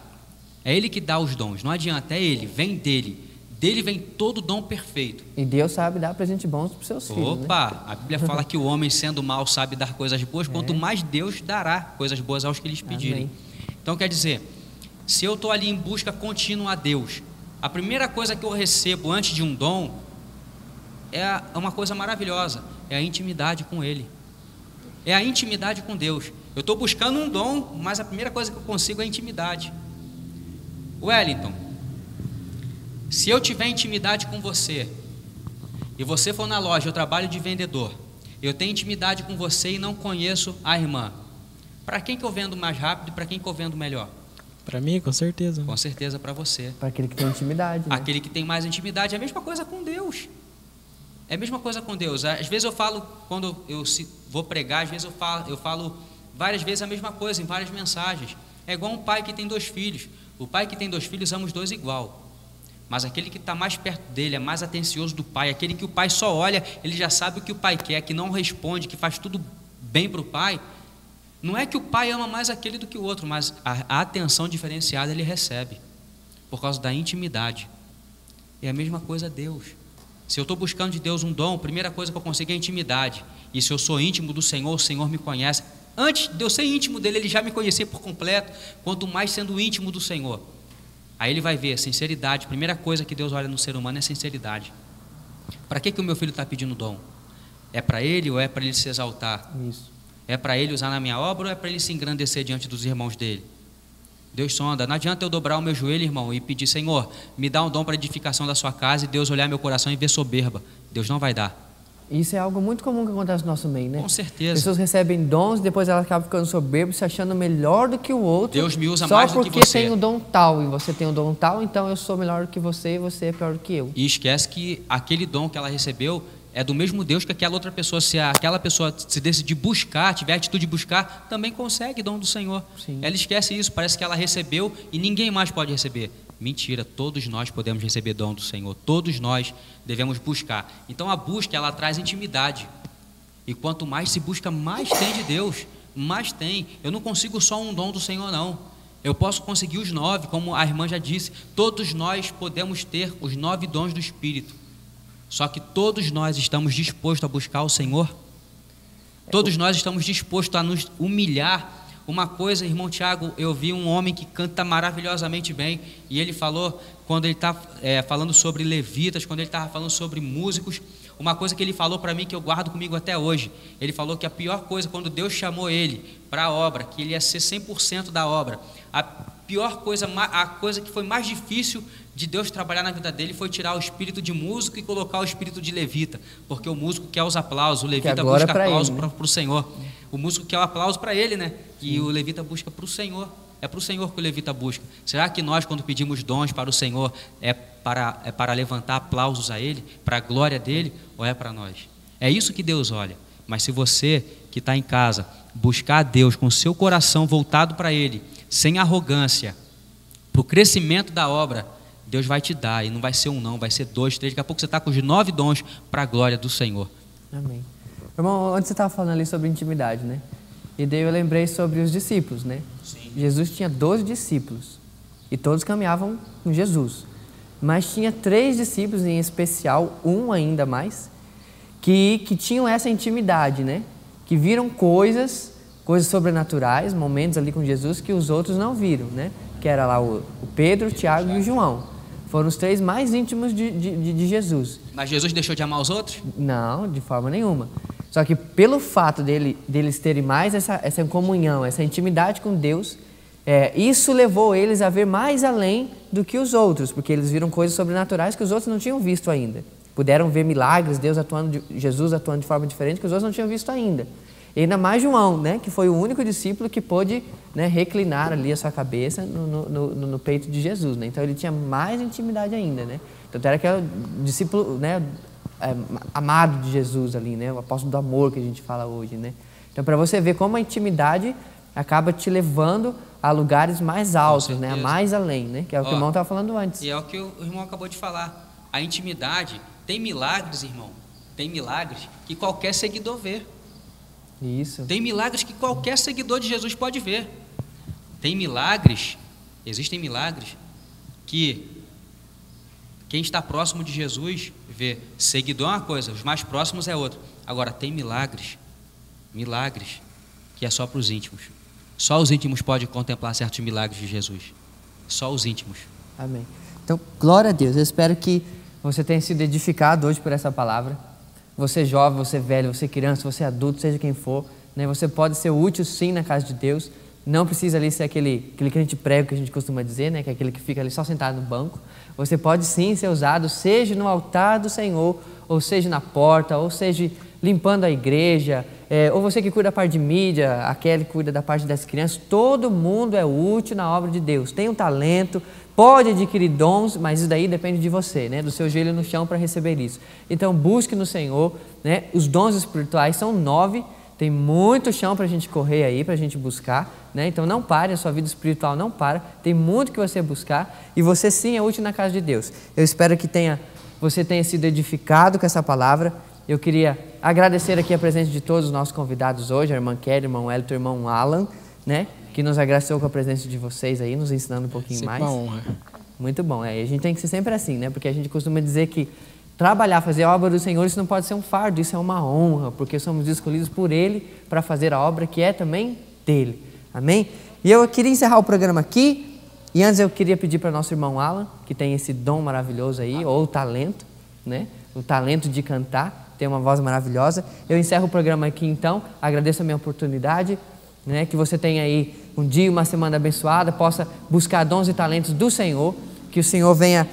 É Ele que dá os dons. Não adianta, é Ele, vem dele. Dele vem todo o dom perfeito. E Deus sabe dar presente bons para os seus filhos. Opa, né? A Bíblia fala que o homem, sendo mau, sabe dar coisas boas, quanto mais Deus dará coisas boas aos que lhes pedirem. Amém. Então, quer dizer, se eu estou ali em busca contínua a Deus, a primeira coisa que eu recebo antes de um dom é uma coisa maravilhosa, é a intimidade com Ele. É a intimidade com Deus. Eu estou buscando um dom, mas a primeira coisa que eu consigo é a intimidade. Wellington, se eu tiver intimidade com você, e você for na loja, eu trabalho de vendedor, eu tenho intimidade com você e não conheço a irmã, para quem que eu vendo mais rápido e para quem que eu vendo melhor? Para mim, com certeza. Com certeza para você. Para aquele que tem intimidade. Né? Aquele que tem mais intimidade. É a mesma coisa com Deus. É a mesma coisa com Deus. Às vezes eu falo, quando eu vou pregar, às vezes eu falo várias vezes a mesma coisa, em várias mensagens. É igual um pai que tem 2 filhos. O pai que tem 2 filhos ama os 2 igual. Mas aquele que está mais perto dele, é mais atencioso do pai, aquele que o pai só olha, ele já sabe o que o pai quer, que não responde, que faz tudo bem para o pai. Não é que o pai ama mais aquele do que o outro, mas a atenção diferenciada ele recebe, por causa da intimidade. É a mesma coisa a Deus. Se eu estou buscando de Deus um dom, a primeira coisa que eu consigo é a intimidade. E se eu sou íntimo do Senhor, o Senhor me conhece. Antes de eu ser íntimo dele, ele já me conhecia por completo, quanto mais sendo íntimo do Senhor. Aí ele vai ver sinceridade. A primeira coisa que Deus olha no ser humano é sinceridade. Para que o meu filho está pedindo dom? É para ele ou é para ele se exaltar? Isso. É para ele usar na minha obra ou é para ele se engrandecer diante dos irmãos dele? Deus sonda. Não adianta eu dobrar o meu joelho, irmão, e pedir: Senhor, me dá um dom para a edificação da sua casa, e Deus olhar meu coração e ver soberba. Deus não vai dar. Isso é algo muito comum que acontece no nosso meio, né? Com certeza. Pessoas recebem dons e depois elas acabam ficando soberbas, se achando melhor do que o outro. Deus me usa mais do que você. Só porque tem o dom tal e você tem o dom tal, então eu sou melhor do que você e você é pior do que eu. E esquece que aquele dom que ela recebeu é do mesmo Deus que aquela outra pessoa. Se aquela pessoa se decidir buscar, tiver a atitude de buscar, também consegue dom do Senhor. Sim. Ela esquece isso, parece que ela recebeu e ninguém mais pode receber. Mentira, todos nós podemos receber dom do Senhor, todos nós devemos buscar. Então a busca, ela traz intimidade. E quanto mais se busca, mais tem de Deus, mais tem. Eu não consigo só um dom do Senhor, não. Eu posso conseguir os 9, como a irmã já disse. Todos nós podemos ter os 9 dons do Espírito. Só que todos nós estamos dispostos a buscar o Senhor? Todos nós estamos dispostos a nos humilhar? Uma coisa, irmão Tiago, eu vi um homem que canta maravilhosamente bem, e ele falou, quando ele está falando sobre levitas, quando ele estava falando sobre músicos, uma coisa que ele falou para mim que eu guardo comigo até hoje. Ele falou que a pior coisa, quando Deus chamou ele para a obra, que ele ia ser 100% da obra, a pior coisa, a coisa que foi mais difícil de Deus trabalhar na vida dele foi tirar o espírito de músico e colocar o espírito de levita, porque o músico quer os aplausos, o levita busca aplauso para o Senhor. O músico quer o aplauso para ele, né? E o levita busca para o Senhor. É para o Senhor que o levita busca. Será que nós, quando pedimos dons para o Senhor, é para levantar aplausos a Ele, para a glória dEle, ou é para nós? É isso que Deus olha. Mas se você que está em casa buscar a Deus com o seu coração voltado para Ele, sem arrogância, para o crescimento da obra, Deus vai te dar. E não vai ser um não, vai ser 2, 3. Daqui a pouco você está com os 9 dons para a glória do Senhor. Amém. Irmão, antes você estava falando ali sobre intimidade, né? E daí eu lembrei sobre os discípulos, né? Sim. Jesus tinha 12 discípulos e todos caminhavam com Jesus. Mas tinha 3 discípulos em especial, um ainda mais, que tinham essa intimidade, né? Que viram coisas sobrenaturais, momentos ali com Jesus que os outros não viram, né? Que era lá o Pedro, o Tiago e o João. Foram os 3 mais íntimos de Jesus. Mas Jesus deixou de amar os outros? Não, de forma nenhuma. Só que pelo fato deles terem mais essa comunhão, essa intimidade com Deus, isso levou eles a ver mais além do que os outros, porque eles viram coisas sobrenaturais que os outros não tinham visto ainda. Puderam ver milagres, Jesus atuando de forma diferente que os outros não tinham visto ainda. E ainda mais João, né, que foi o único discípulo que pôde, né, reclinar ali a sua cabeça no peito de Jesus, né? Então ele tinha mais intimidade ainda, né? Tanto era que era o discípulo, né, amado de Jesus ali, né? O apóstolo do amor que a gente fala hoje, né? Então, para você ver como a intimidade acaba te levando a lugares mais altos, né? A mais além, né? Que é o que o irmão estava falando antes. E é o que o irmão acabou de falar. A intimidade tem milagres, irmão. Tem milagres que qualquer seguidor vê. Isso. Tem milagres que qualquer seguidor de Jesus pode ver. Tem milagres, existem milagres que quem está próximo de Jesus vê. Seguidor é uma coisa, os mais próximos é outra. Agora, tem milagres que é só para os íntimos. Só os íntimos podem contemplar certos milagres de Jesus. Só os íntimos. Amém. Então, glória a Deus. Eu espero que você tenha sido edificado hoje por essa palavra. Você jovem, você velho, você criança, você adulto, seja quem for, né? Você pode ser útil sim na casa de Deus. Não precisa ali ser aquele que a gente prega, que a gente costuma dizer, né? Que é aquele que fica ali só sentado no banco. Você pode sim ser usado, seja no altar do Senhor, ou seja na porta, ou seja limpando a igreja, ou você que cuida da parte de mídia, aquele que cuida da parte das crianças. Todo mundo é útil na obra de Deus. Tem um talento, pode adquirir dons, mas isso daí depende de você, né? Do seu joelho no chão para receber isso. Então busque no Senhor, né? Os dons espirituais são 9. Tem muito chão para a gente correr aí, para a gente buscar, né? Então não pare, a sua vida espiritual não para, tem muito que você buscar, e você sim é útil na casa de Deus. Eu espero que você tenha sido edificado com essa palavra. Eu queria agradecer aqui a presença de todos os nossos convidados hoje, a irmã Kelly, o irmão Elton, o irmão Alan, né? Que nos agraciou com a presença de vocês aí, nos ensinando um pouquinho mais. Uma honra. Muito bom, a gente tem que ser sempre assim, né? Porque a gente costuma dizer que trabalhar, fazer a obra do Senhor, isso não pode ser um fardo, isso é uma honra, porque somos escolhidos por Ele para fazer a obra que é também dele. Amém? E eu queria encerrar o programa aqui, e antes eu queria pedir para nosso irmão Alan, que tem esse dom maravilhoso aí, ou o talento, né? O talento de cantar, tem uma voz maravilhosa. Eu encerro o programa aqui então, agradeço a minha oportunidade, né? Que você tenha aí um dia, uma semana abençoada, possa buscar dons e talentos do Senhor, que o Senhor venha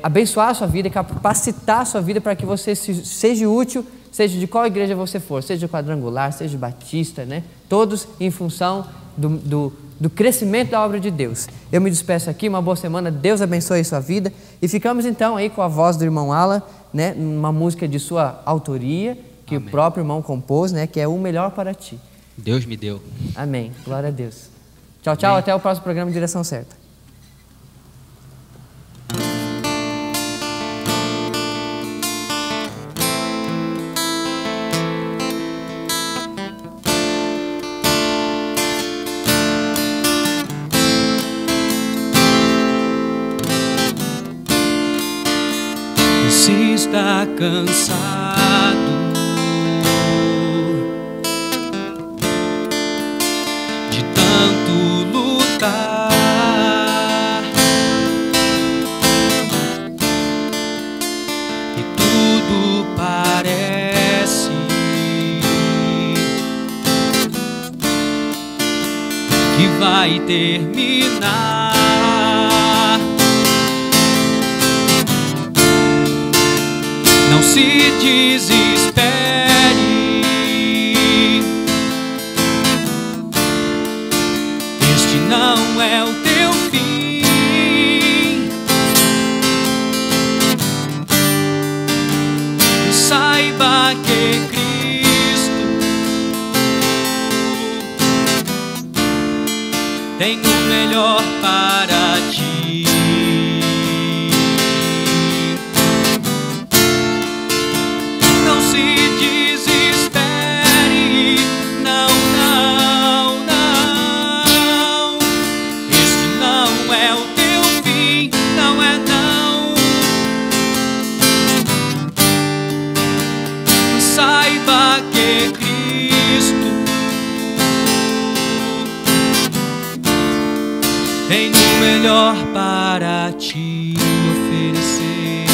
abençoar a sua vida, capacitar a sua vida para que você seja útil, seja de qual igreja você for, seja quadrangular, seja batista, né? Todos em função do crescimento da obra de Deus. Eu me despeço aqui, uma boa semana, Deus abençoe a sua vida, e ficamos então aí com a voz do irmão Alan, né? Uma música de sua autoria, que Amém. O próprio irmão compôs, né? Que é O Melhor para Ti. Deus me deu. Amém, glória a Deus. Tchau, tchau, Amém. Até o próximo programa Direção Certa. Se está cansado de tanto lutar e tudo parece que vai terminar, não se desespere, este não é o teu fim. Saiba que Cristo tem o melhor para ti. Tem o melhor para te oferecer.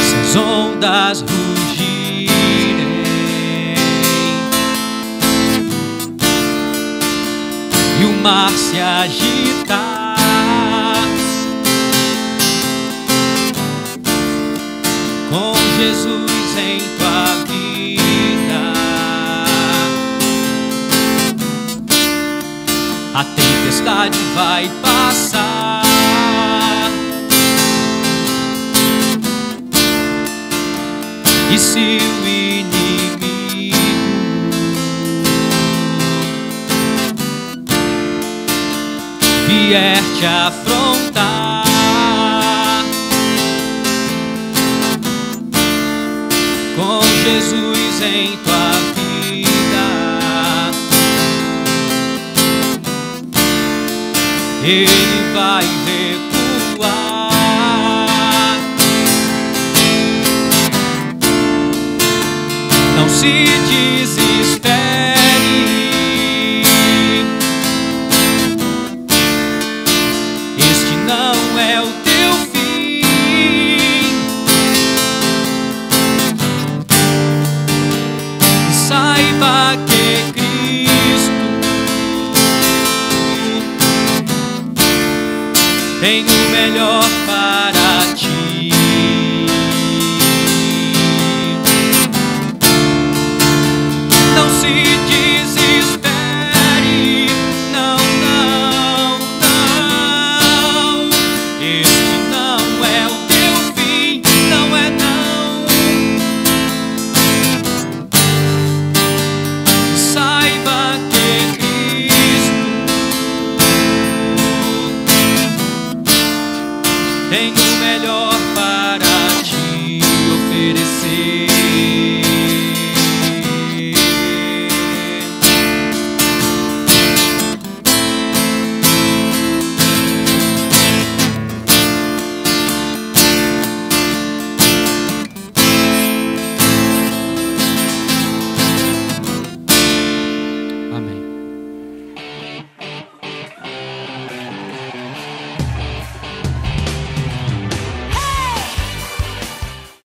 Se as ondas e o mar se agitar, com Jesus em tua vida, a tempestade vai passar. E se o inimigo vier te afrontar, com Jesus em tua vida, Ele vai recuar. Não se desespere, este não é o teu fim. Saiba que Cristo tem o melhor para ti. Não se desespere, não, não, não. Este não é o teu fim, não é não. Saiba que Cristo tem o melhor